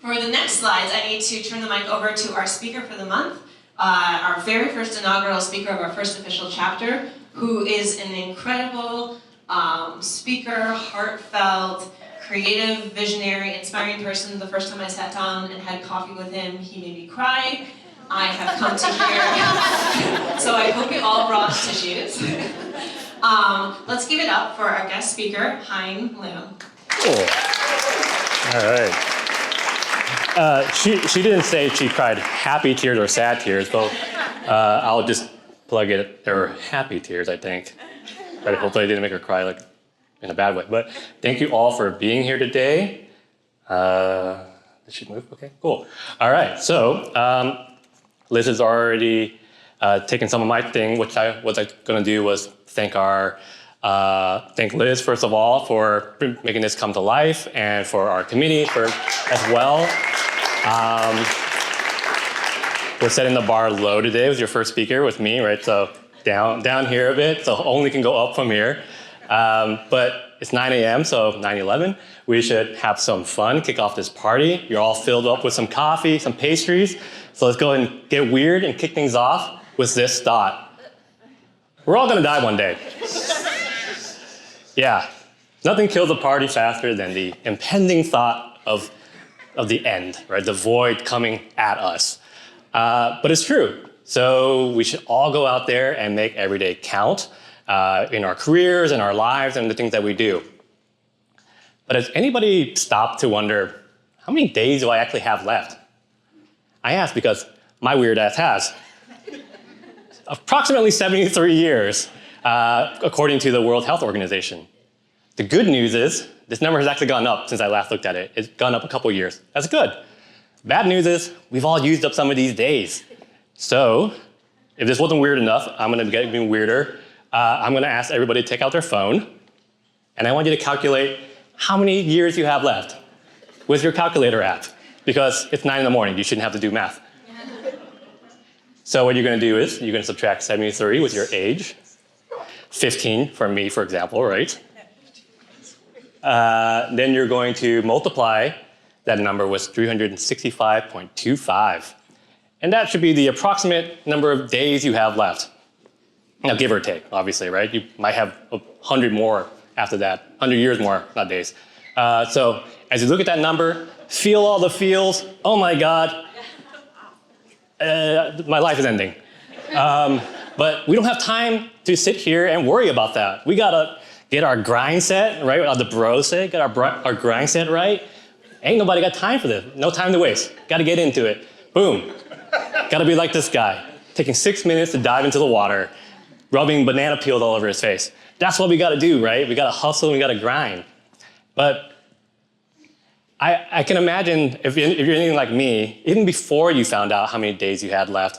For the next slides, I need to turn the mic over to our speaker for the month, our very first inaugural speaker of our first official chapter, who is an incredible speaker, heartfelt, creative, visionary, inspiring person. The first time I sat down and had coffee with him, he made me cry. I have come to hear, so I hope you all brought tissues. Let's give it up for our guest speaker, Hien Lam. Cool. All right. She didn't say she cried happy tears or sad tears, but I'll just plug it. There were happy tears, I think. But hopefully I didn't make her cry like in a bad way. But thank you all for being here today. Did she move? Okay, cool. All right, so Liz has already taken some of my thing. What I was going to do was thank Liz, first of all, for making this come to life, and for our committee as well. We're setting the bar low today with your first speaker, with me, right? So down here a bit, so only can go up from here. But it's 9 a.m., so 9/11. We should have some fun, kick off this party. You're all filled up with some coffee, some pastries. So let's go and get weird and kick things off with this thought. We're all gonna die one day. Yeah, nothing kills a party faster than the impending thought of the end, right? The void coming at us. But it's true. So we should all go out there and make every day count in our careers, in our lives, and the things that we do. But has anybody stopped to wonder, how many days do I actually have left? I ask because my weird ass has. Approximately 73 years, according to the World Health Organization. The good news is, this number has actually gone up since I last looked at it. It's gone up a couple years. That's good. Bad news is, we've all used up some of these days. So, if this wasn't weird enough, I'm gonna get even weirder. I'm gonna ask everybody to take out their phone, and I want you to calculate how many years you have left with your calculator app, because it's 9 in the morning, you shouldn't have to do math. So what you're gonna do is, you're gonna subtract 73 with your age, 15 for me, for example, right? Then you're going to multiply that number with 365.25. And that should be the approximate number of days you have left. Now, give or take, obviously, right? You might have 100 more after that, 100 years more, not days. So as you look at that number, feel all the feels. Oh my God, my life is ending. But we don't have time to sit here and worry about that. We gotta get our grind set, right? The bros say, get our grind set right. Ain't nobody got time for this. No time to waste. Gotta get into it. Boom. Gotta be like this guy, taking 6 minutes to dive into the water, rubbing banana peels all over his face. That's what we gotta do, right? We gotta hustle and we gotta grind. But I can imagine if you're anything like me, even before you found out how many days you had left,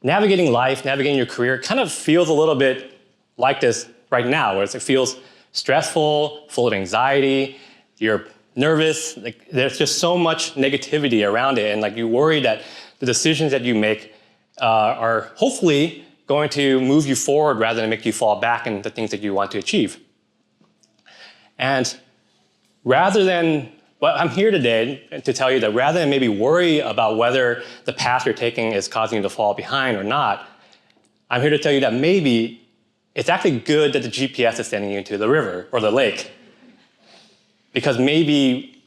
navigating life, navigating your career kind of feels a little bit like this right now, where it feels stressful, full of anxiety, you're nervous, like there's just so much negativity around it, and like you worry that the decisions that you make are hopefully going to move you forward rather than make you fall back in the things that you want to achieve. And I'm here today to tell you that rather than maybe worry about whether the path you're taking is causing you to fall behind or not, I'm here to tell you that maybe it's actually good that the GPS is sending you into the river or the lake. Because maybe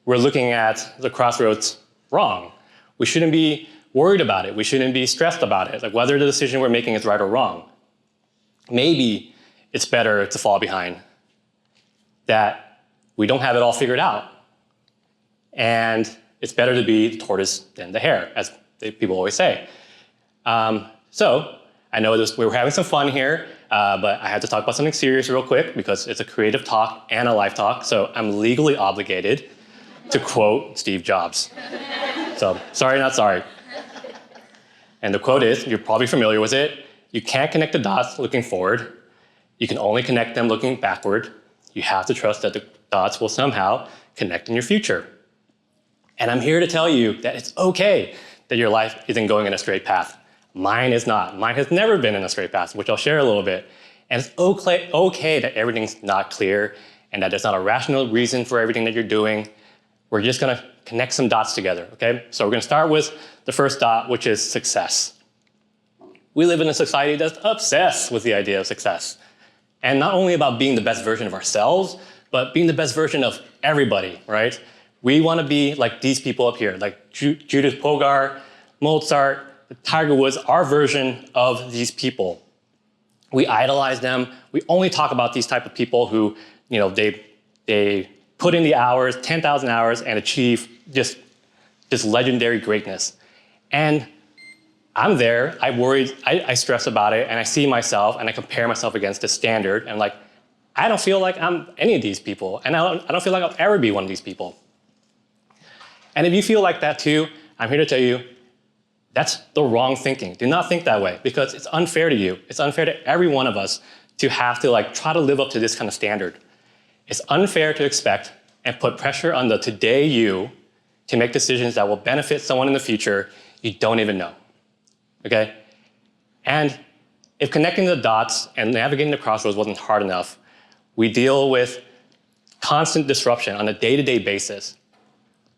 we're looking at the crossroads wrong. We shouldn't be worried about it. We shouldn't be stressed about it, like whether the decision we're making is right or wrong. Maybe it's better to fall behind, that we don't have it all figured out. And it's better to be the tortoise than the hare, as people always say. So I know we're having some fun here, but I have to talk about something serious real quick because it's a creative talk and a life talk, so I'm legally obligated to quote Steve Jobs. So, sorry, not sorry. And the quote is, you're probably familiar with it, you can't connect the dots looking forward, you can only connect them looking backward. You have to trust that the dots will somehow connect in your future. And I'm here to tell you that it's okay that your life isn't going in a straight path. Mine is not. Mine has never been in a straight path, which I'll share a little bit. And it's okay that everything's not clear and that there's not a rational reason for everything that you're doing. we're just gonna connect some dots together, okay? So we're gonna start with the first dot, which is success. We live in a society that's obsessed with the idea of success. And not only about being the best version of ourselves, but being the best version of everybody, right? We wanna be like these people up here, like Judith Bogart, Mozart, Tiger Woods, our version of these people. We idolize them. We only talk about these type of people who, they put in the hours, 10,000 hours, and achieve just legendary greatness. And I'm there, I worry, I stress about it, and I see myself, and I compare myself against the standard, and like, I don't feel like I'm any of these people, and I don't feel like I'll ever be one of these people. And if you feel like that too, I'm here to tell you, that's the wrong thinking. Do not think that way, because it's unfair to you. It's unfair to every one of us to have to like try to live up to this kind of standard. It's unfair to expect and put pressure on the today you to make decisions that will benefit someone in the future you don't even know, okay? And if connecting the dots and navigating the crossroads wasn't hard enough, we deal with constant disruption on a day-to-day basis.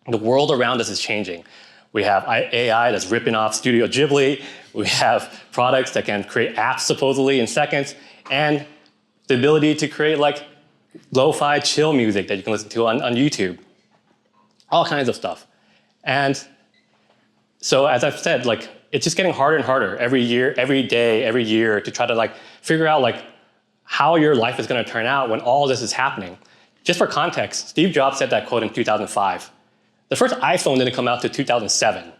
The world around us is changing. We have AI that's ripping off Studio Ghibli. We have products that can create apps supposedly in seconds, and the ability to create like lo-fi chill music that you can listen to on YouTube. All kinds of stuff. And so as I've said, like it's just getting harder and harder every year, every day, every year to try to like figure out like how your life is going to turn out when all this is happening. Just for context, Steve Jobs said that quote in 2005. The first iPhone didn't come out till 2007.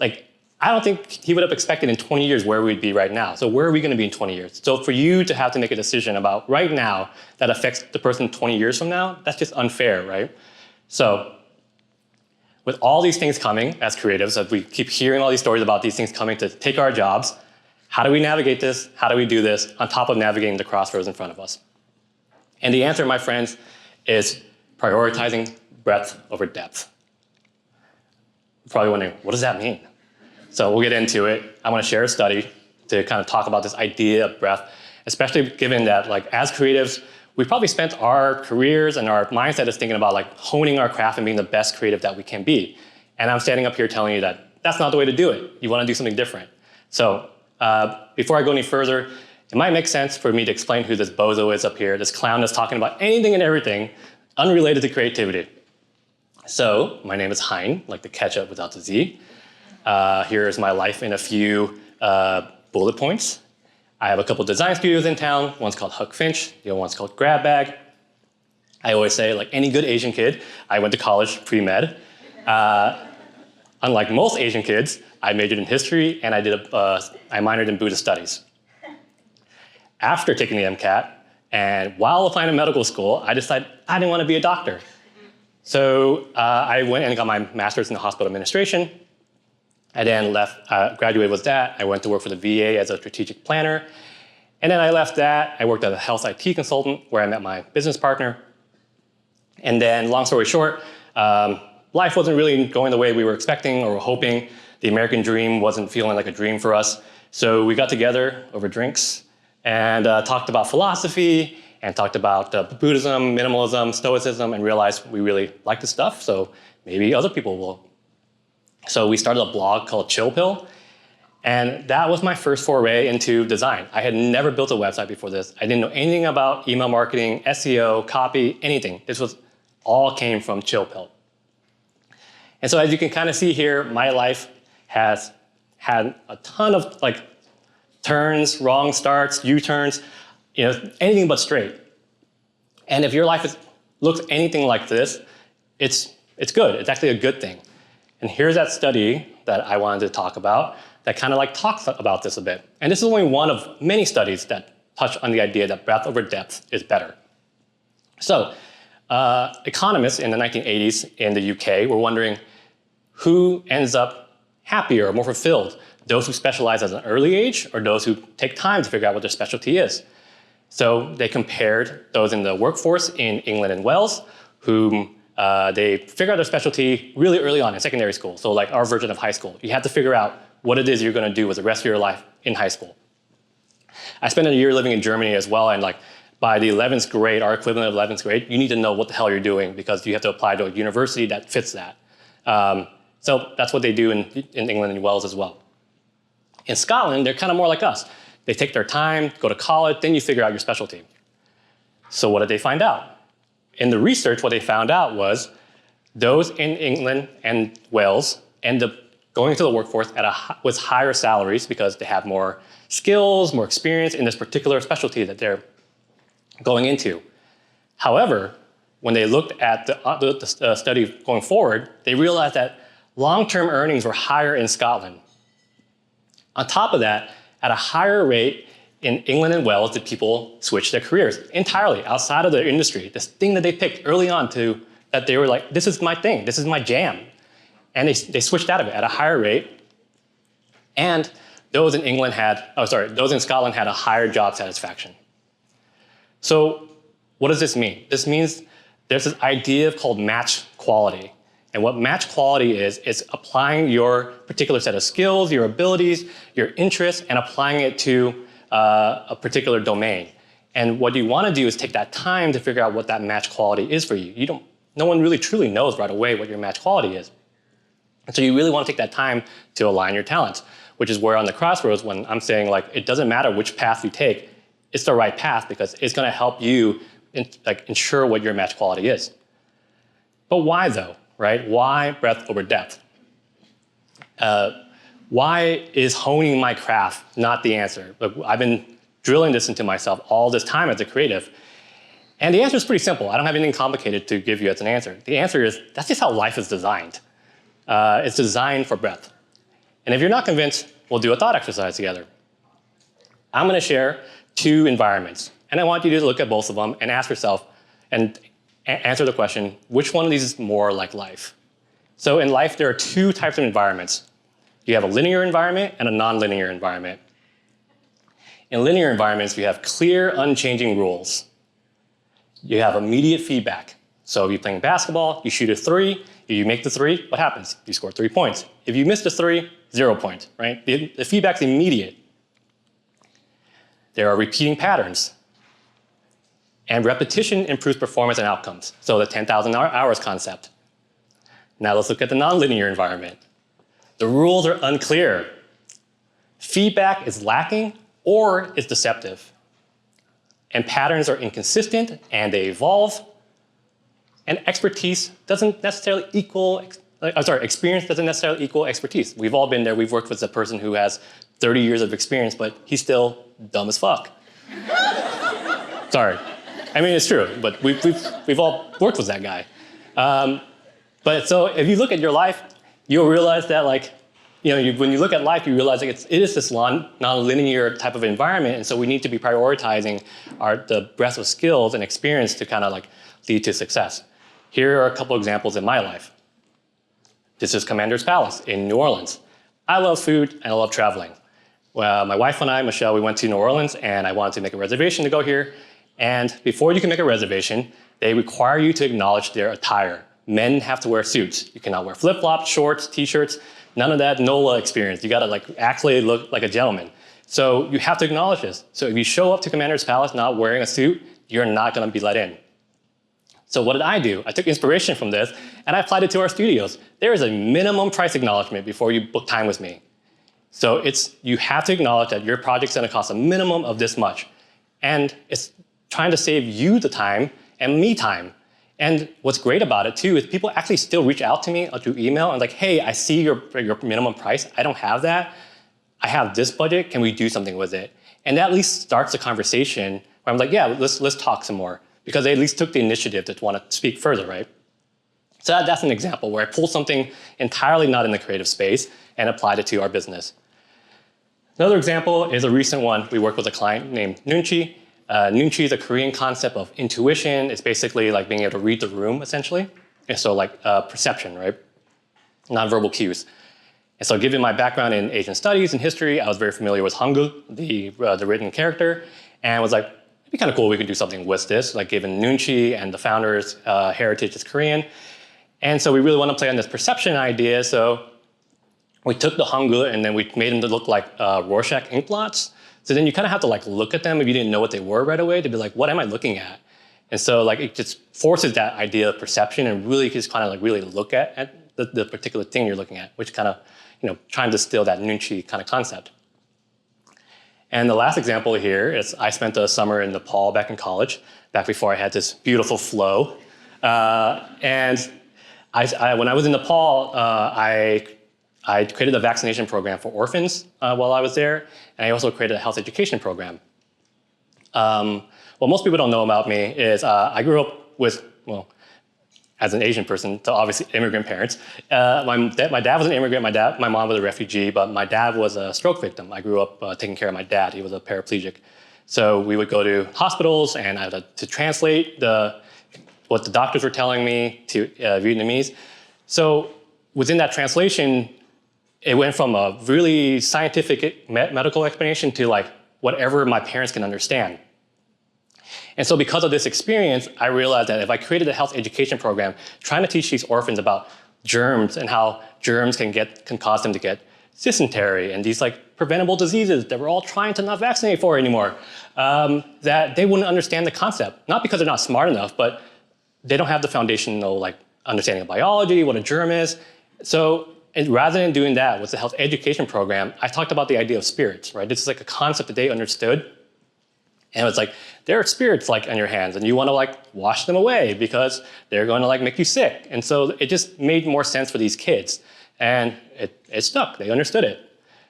Like, I don't think he would have expected in 20 years where we'd be right now. So where are we gonna be in 20 years? So for you to have to make a decision about right now that affects the person 20 years from now, that's just unfair, right? So with all these things coming as creatives, as we keep hearing all these stories about these things coming to take our jobs, how do we navigate this? How do we do this on top of navigating the crossroads in front of us? And the answer, my friends, is prioritizing breadth over depth. You're probably wondering, what does that mean? So we'll get into it. I want to share a study to kind of talk about this idea of breadth, especially given that like as creatives, we've probably spent our careers and our mindset is thinking about like honing our craft and being the best creative that we can be. And I'm standing up here telling you that that's not the way to do it. You want to do something different. So before I go any further, it might make sense for me to explain who this bozo is up here, this clown that's talking about anything and everything unrelated to creativity. So my name is Hien, like the ketchup without the Z. Here is my life in a few bullet points. I have a couple design studios in town. One's called Huck Finch, the other one's called Grab Bag. I always say, like any good Asian kid, I went to college pre-med. Unlike most Asian kids, I majored in history and I minored in Buddhist studies. After taking the MCAT, and while applying to medical school, I decided I didn't want to be a doctor. So I went and got my master's in hospital administration. I then graduated with that. I went to work for the VA as a strategic planner. And then I left that. I worked as a health IT consultant where I met my business partner. And then long story short, life wasn't really going the way we were expecting or hoping. The American dream wasn't feeling like a dream for us. So we got together over drinks and talked about philosophy and talked about Buddhism, minimalism, Stoicism, and realized we really like this stuff, so maybe other people will. So we started a blog called Chill Pill, and that was my first foray into design. I had never built a website before this. I didn't know anything about email marketing, SEO, copy, anything. This was all came from Chill Pill. And so as you can kind of see here, my life has had a ton of like turns, wrong starts, U-turns, anything but straight. And if your life looks anything like this, it's good. It's actually a good thing. And here's that study that I wanted to talk about that kind of like talks about this a bit. And this is only one of many studies that touch on the idea that breadth over depth is better. So economists in the 1980s in the UK were wondering who ends up happier or more fulfilled, those who specialize at an early age or those who take time to figure out what their specialty is. So they compared those in the workforce in England and Wales, whom they figured out their specialty really early on in secondary school. So like our version of high school. You have to figure out what it is you're going to do with the rest of your life in high school. I spent a year living in Germany as well, and like by the 11th grade, our equivalent of 11th grade, you need to know what the hell you're doing because you have to apply to a university that fits that. So that's what they do in England and Wales as well. In Scotland, they're kind of more like us. They take their time, go to college, then you figure out your specialty. So what did they find out? In the research, what they found out was those in England and Wales end up going to the workforce with higher salaries because they have more skills, more experience in this particular specialty that they're going into. However, when they looked at the study going forward, they realized that long-term earnings were higher in Scotland. On top of that, at a higher rate in England and Wales did people switch their careers entirely outside of their industry. This thing that they picked early on that they were like, this is my thing, this is my jam. And they switched out of it at a higher rate. And those in Scotland had a higher job satisfaction. So what does this mean? This means there's this idea called match quality. And what match quality is applying your particular set of skills, your abilities, your interests, and applying it to a particular domain. And what you want to do is take that time to figure out what that match quality is for you. No one really truly knows right away what your match quality is. And so you really want to take that time to align your talents, which is where on the Crossroads, when I'm saying like, it doesn't matter which path you take, it's the right path because it's going to help you ensure what your match quality is. But why though, right? Why breadth over depth? Why is honing my craft not the answer? I've been drilling this into myself all this time as a creative. And the answer is pretty simple. I don't have anything complicated to give you as an answer. The answer is, that's just how life is designed. It's designed for breadth. And if you're not convinced, we'll do a thought exercise together. I'm going to share 2 environments. And I want you to look at both of them and ask yourself and answer the question, which one of these is more like life? So in life, there are 2 types of environments. You have a linear environment and a non-linear environment. In linear environments, you have clear, unchanging rules. You have immediate feedback. So if you're playing basketball, you shoot a 3, if you make the 3, what happens? You score 3 points. If you miss the 3, 0 points, right? The feedback's immediate. There are repeating patterns. And repetition improves performance and outcomes. So the 10,000 hours concept. Now let's look at the nonlinear environment. The rules are unclear. Feedback is lacking or is deceptive. And patterns are inconsistent and they evolve. And experience doesn't necessarily equal expertise. We've all been there. We've worked with a person who has 30 years of experience, but he's still dumb as fuck. Sorry. I mean, it's true, but we've all worked with that guy. But so if you look at your life, you'll realize that when you look at life, you realize it is this non-linear type of environment, and so we need to be prioritizing the breadth of skills and experience to kind of lead to success. Here are a couple examples in my life. This is Commander's Palace in New Orleans. I love food and I love traveling. Well, my wife and I, Michelle, we went to New Orleans and I wanted to make a reservation to go here. And before you can make a reservation, they require you to acknowledge their attire. Men have to wear suits. You cannot wear flip-flops, shorts, t-shirts, none of that NOLA experience. You gotta actually look like a gentleman. So you have to acknowledge this. So if you show up to Commander's Palace not wearing a suit, you're not gonna be let in. So what did I do? I took inspiration from this and I applied it to our studios. There is a minimum price acknowledgement before you book time with me. So you have to acknowledge that your project's gonna cost a minimum of this much. And it's trying to save you the time and me time. And what's great about it too is people actually still reach out to me through email and hey, I see your minimum price. I don't have that. I have this budget. Can we do something with it? And that at least starts a conversation where I'm like, yeah, let's talk some more. Because they at least took the initiative to want to speak further, right? So that's an example where I pulled something entirely not in the creative space and applied it to our business. Another example is a recent one. We worked with a client named Nunchi. Nunchi is a Korean concept of intuition. It's basically being able to read the room, essentially. And so perception, right? Nonverbal cues. And so given my background in Asian studies and history, I was very familiar with Hangul, the written character, and was like, it'd be kind of cool if we could do something with this, given Nunchi and the founder's heritage is Korean. And so we really want to play on this perception idea. So we took the Hangul and then we made them to look like Rorschach ink blots. So then you kind of have to like look at them if you didn't know what they were right away to be like, what am I looking at? And so like it just forces that idea of perception and really just kind of like really look at the particular thing you're looking at, which kind of, trying to distill that Nunchi kind of concept. And the last example here is I spent a summer in Nepal back in college, back before I had this beautiful flow. And when I was in Nepal, I created a vaccination program for orphans while I was there, and I also created a health education program. What most people don't know about me is I grew up with, well, as an Asian person, so obviously immigrant parents. My dad was an immigrant, my mom was a refugee, but my dad was a stroke victim. I grew up taking care of my dad. He was a paraplegic. So we would go to hospitals and I had to translate what the doctors were telling me to Vietnamese. So within that translation, it went from a really scientific medical explanation to like whatever my parents can understand. And so because of this experience, I realized that if I created a health education program trying to teach these orphans about germs and how germs can cause them to get dysentery and these like preventable diseases that we're all trying to not vaccinate for anymore, that they wouldn't understand the concept. Not because they're not smart enough, but they don't have the foundational like understanding of biology, what a germ is. So rather than doing that with the health education program, I talked about the idea of spirits, right? This is like a concept that they understood. And it's like, there are spirits like on your hands and you want to like wash them away because they're going to like make you sick. And so it just made more sense for these kids. And it stuck, they understood it.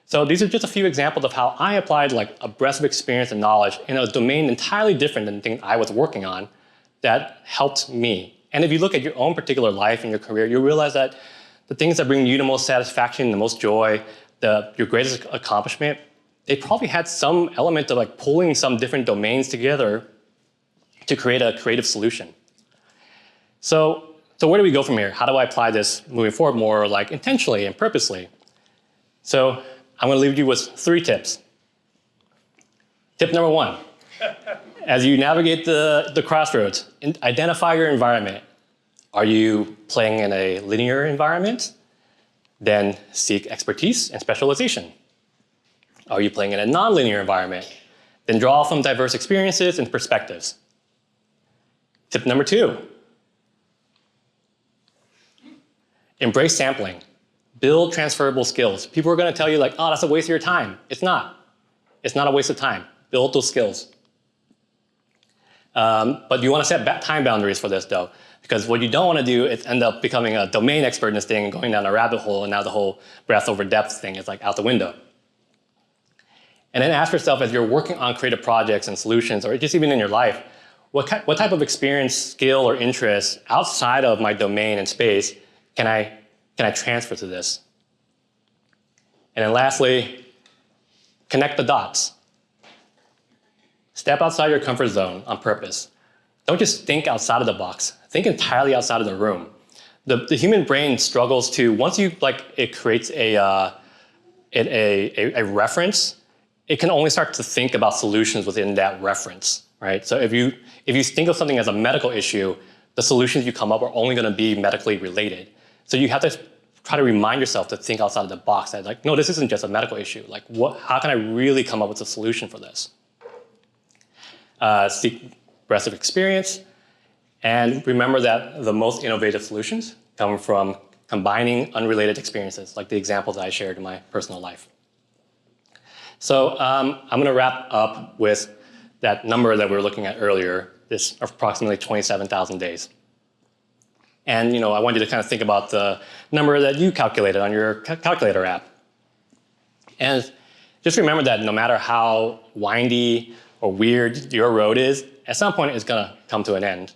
So these are just a few examples of how I applied like a breadth of experience and knowledge in a domain entirely different than the thing I was working on that helped me. And if you look at your own particular life and your career, you realize that the things that bring you the most satisfaction, the most joy, your greatest accomplishment, they probably had some element of like pulling some different domains together to create a creative solution. So where do we go from here? How do I apply this moving forward more like intentionally and purposely? So I'm going to leave you with 3 tips. Tip number 1, as you navigate the crossroads, identify your environment. Are you playing in a linear environment? Then seek expertise and specialization. Are you playing in a nonlinear environment? Then draw from diverse experiences and perspectives. Tip number 2, embrace sampling. Build transferable skills. People are going to tell you like, oh, that's a waste of your time. It's not. It's not a waste of time. Build those skills. But you want to set time boundaries for this though, because what you don't want to do is end up becoming a domain expert in this thing and going down a rabbit hole, and now the whole breadth over depth thing is like out the window. And then ask yourself as you're working on creative projects and solutions, or just even in your life, what type of experience, skill, or interest outside of my domain and space can I transfer to this? And then lastly, connect the dots. Step outside your comfort zone on purpose. Don't just think outside of the box. Think entirely outside of the room. The human brain struggles to, once it creates a reference, it can only start to think about solutions within that reference, right? So if you think of something as a medical issue, the solutions you come up are only going to be medically related. So you have to try to remind yourself to think outside of the box. That like, no, this isn't just a medical issue. Like, how can I really come up with a solution for this? Seek breadth of experience, and remember that the most innovative solutions come from combining unrelated experiences, like the examples I shared in my personal life. So I'm going to wrap up with that number that we were looking at earlier, this approximately 27,000 days. And I want you to kind of think about the number that you calculated on your calculator app. And just remember that no matter how windy or weird your road is, at some point it's going to come to an end.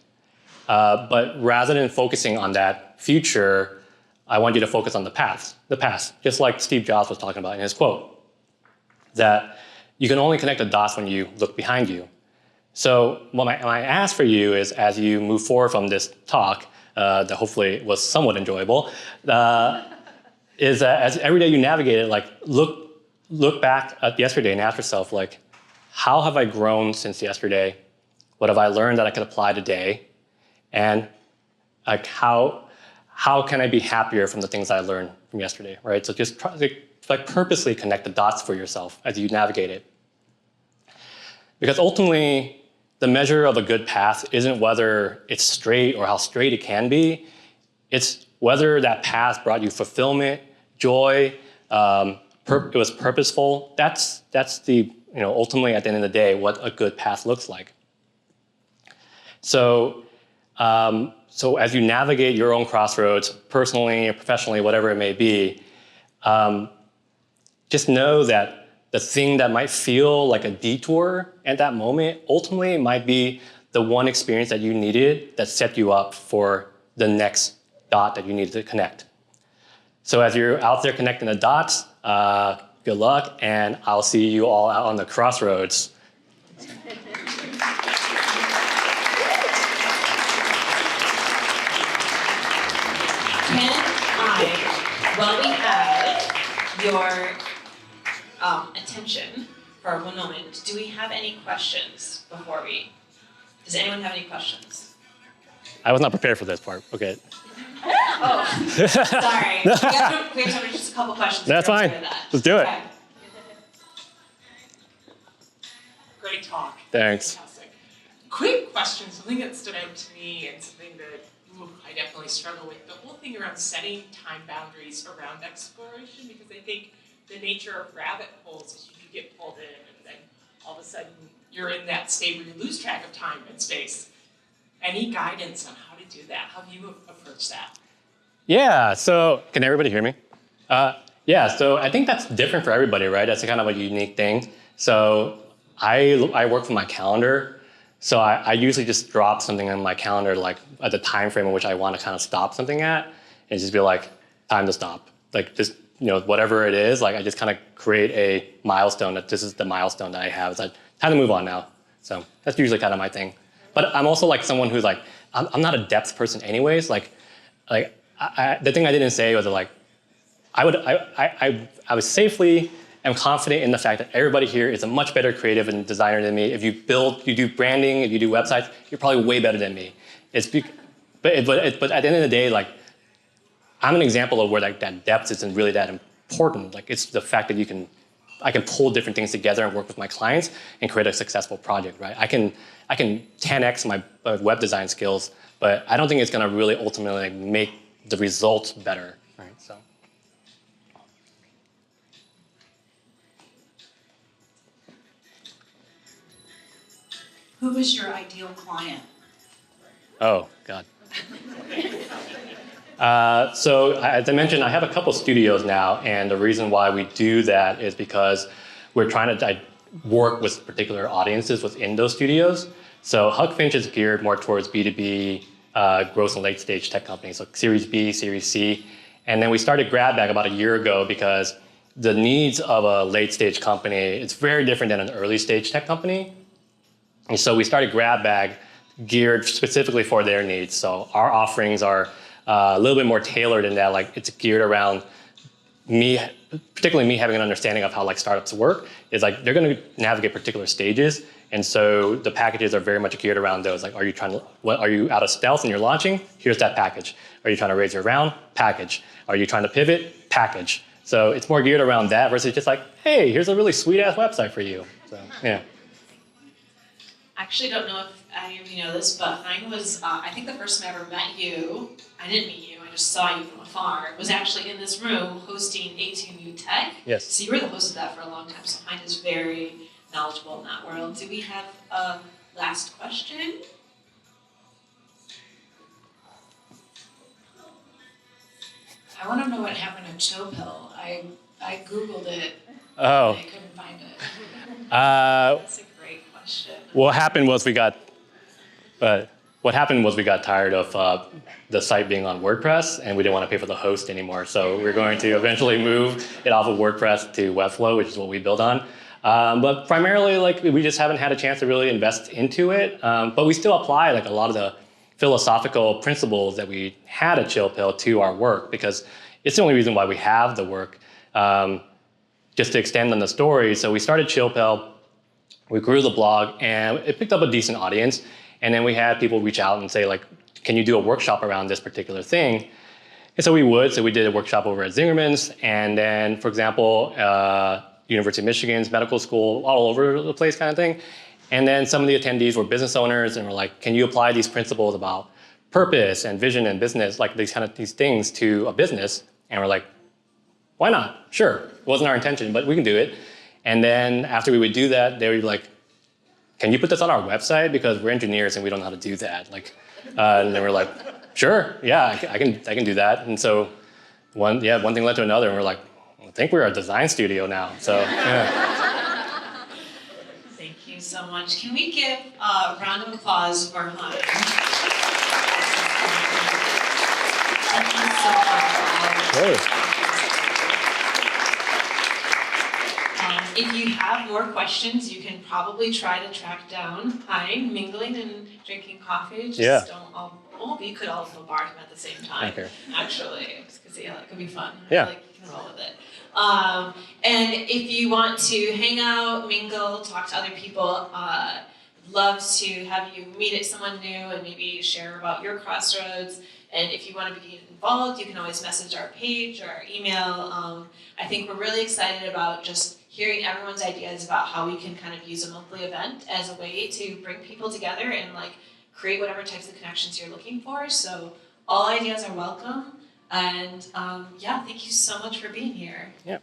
But rather than focusing on that future, I want you to focus on the past, just like Steve Jobs was talking about in his quote, that you can only connect the dots when you look behind you. So what my ask for you is, as you move forward from this talk, that hopefully was somewhat enjoyable, is that as every day you navigate it, like look back at yesterday and ask yourself, like, how have I grown since yesterday? What have I learned that I can apply today? And like how how can I be happier from the things I learned from yesterday, right? So just try to like purposely connect the dots for yourself as you navigate it. Because ultimately, the measure of a good path isn't whether it's straight or how straight it can be. It's whether that path brought you fulfillment, joy, it was purposeful. That's the, ultimately at the end of the day, what a good path looks like. So as you navigate your own crossroads, personally or professionally, whatever it may be, just know that the thing that might feel like a detour at that moment ultimately might be the one experience that you needed that set you up for the next dot that you needed to connect. So as you're out there connecting the dots, good luck, and I'll see you all out on the crossroads. While we have your attention for one moment, do we have any questions before does anyone have any questions? I was not prepared for this part, okay. Oh, sorry. We have to have just a couple questions. That's fine, let's do it. Okay. Great talk. Thanks. Fantastic. Quick question, something that stood out to me and something that I definitely struggle with, the whole thing around setting time boundaries around exploration, because I think the nature of rabbit holes is you get pulled in and then all of a sudden you're in that state where you lose track of time and space. Any guidance on how to do that? How have you approached that? Yeah, so can everybody hear me? Yeah, so I think that's different for everybody, right? That's kind of a unique thing. So I work from my calendar. So I usually just drop something on my calendar like at the time frame in which I want to kind of stop something at and just be like, time to stop. Like just, whatever it is, like I just kind of create a milestone that this is the milestone that I have. It's like, time to move on now. So that's usually kind of my thing. But I'm also like someone who's like, I'm not a depth person anyways. The thing I didn't say was that like, I would safely am confident in the fact that everybody here is a much better creative and designer than me. If you do branding, if you do websites, you're probably way better than me. But at the end of the day, like, I'm an example of where like that depth isn't really that important. Like it's the fact that I can pull different things together and work with my clients and create a successful project, right? I can 10x my web design skills, but I don't think it's gonna really ultimately make the results better, right? So. Who is your ideal client? Oh, God. So as I mentioned, I have a couple studios now, and the reason why we do that is because we're trying to work with particular audiences within those studios. So Huck Finch is geared more towards B2B, growth and late stage tech companies, so Series B, Series C. And then we started GrabBag about a year ago because the needs of a late stage company, it's very different than an early stage tech company. And so we started GrabBag geared specifically for their needs. So our offerings are a little bit more tailored in that, like it's geared around me, particularly me having an understanding of how like startups work. Is like they're going to navigate particular stages, and so the packages are very much geared around those. Like, are you out of stealth and you're launching? Here's that package. Are you trying to raise your round? Package. Are you trying to pivot? Package. So it's more geared around that versus just like, hey, here's a really sweet ass website for you. So yeah. I actually don't know if any of you know this, but Hien was, I think the first time I ever met you, I didn't meet you, I just saw you from afar, was actually in this room hosting A2U Tech. Yes. So you were the host of that for a long time, so Hien is very knowledgeable in that world. Do we have a last question? I want to know what happened to Chill Pill. I Googled it. Oh. And I couldn't find it. That's a great question. What happened was we got tired of the site being on WordPress, and we didn't want to pay for the host anymore. So we're going to eventually move it off of WordPress to Webflow, which is what we build on. But primarily, like we just haven't had a chance to really invest into it. But we still apply like a lot of the philosophical principles that we had at Chill Pill to our work, because it's the only reason why we have the work. Just to extend on the story, so we started Chill Pill, we grew the blog, and it picked up a decent audience. And then we had people reach out and say, like, can you do a workshop around this particular thing? And so we would. So we did a workshop over at Zingerman's, and then, for example, University of Michigan's medical school, all over the place kind of thing. And then some of the attendees were business owners, and were like, "Can you apply these principles about purpose and vision and business, like these things, to a business?" And we're like, "Why not? Sure." It wasn't our intention, but we can do it. And then after we would do that, they would be like, "Can you put this on our website? Because we're engineers and we don't know how to do that." And then we're like, "Sure, yeah, I can do that." And so one thing led to another, and we're like, "I think we're a design studio now." So yeah. Thank you so much. Can we give a round of applause for Hien? Thank you so much for all of this. Hey. If you have more questions, you can probably try to track down Hien mingling and drinking coffee. Just don't all you could also bar him at the same time. Okay. Actually, because it could be fun. Yeah. Like you can roll with it. And if you want to hang out, mingle, talk to other people, love to have you meet someone new and maybe share about your Crossroads. And if you want to be involved, you can always message our page or our email. I think we're really excited about just hearing everyone's ideas about how we can kind of use a monthly event as a way to bring people together and create whatever types of connections you're looking for. So all ideas are welcome. And thank you so much for being here. Yeah.